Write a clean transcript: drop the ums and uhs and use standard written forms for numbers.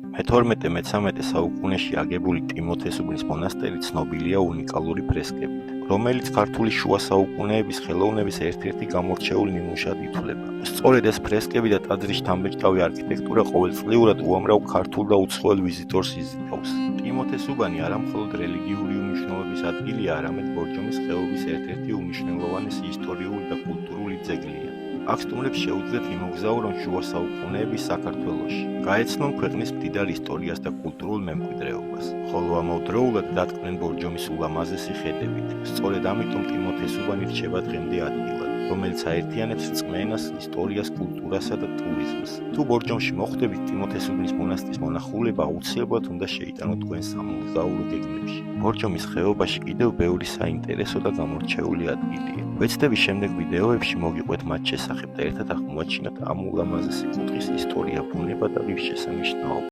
მე-12-13 საუკუნეში აგებული ტიმოთესუბნის მონასტერი ცნობილია უნიკალური ფრესკებით, რომელიც ქართული შუა საუკუნეების ხელოვნების ერთ-ერთი გამორჩეული ნიმუშად ითვლება. სწორედ ეს ფრესკები და ტაძრის შთამბეჭდავი არქიტექტურა ყოველწლიურად უამრავ ქართულ და უცხოელ ვიზიტორს იზიდავს. ტიმოთესუბანი არა მხოლოდ რელიგიური უმნიშვნელობის ადგილია, არამედ ბორჯომის ხეობის ერთ-ერთი უმნიშვნელოვანესი ისტორიული და კულტურული ძეგლია. აქ სტუმრებს შეუძლიათ იმოგზაურონ შუა საუკუნეების საქართველოში, გაეცნონ ქვეყნის მდიდარ ისტორიას და კულტურულ მემკვიდრეობას, ხოლო ამავდროულად დათქმენ ბორჯომის ულამაზესი ხედებით. სწორედ ამიტომ ტიმოთესუბანი რჩება დღემდე ადგილად, რომელიც აერთიანებს რწმენას, ისტორიას, კულტურასა და ტურიზმს. თუ ბორჯომში მოხვდებით ტიმოთესუბნის მონასტრის მონახულება, აუცილებლად უნდა შეიტანოთ თქვენ სამოგზაურო გეგმებში. ბორჯომის ხეობაში კიდევ ბევრი საინტერესო და გამორჩეული ადგილია. ვეცდები შემდეგ ვიდეოებში მოგიყვეთ მათ შესახებ და ერთად აღმოაჩინოთ ამ ულამაზესი კუთხის ისტორია, ბუნება და ღირსშესანიშნაობა.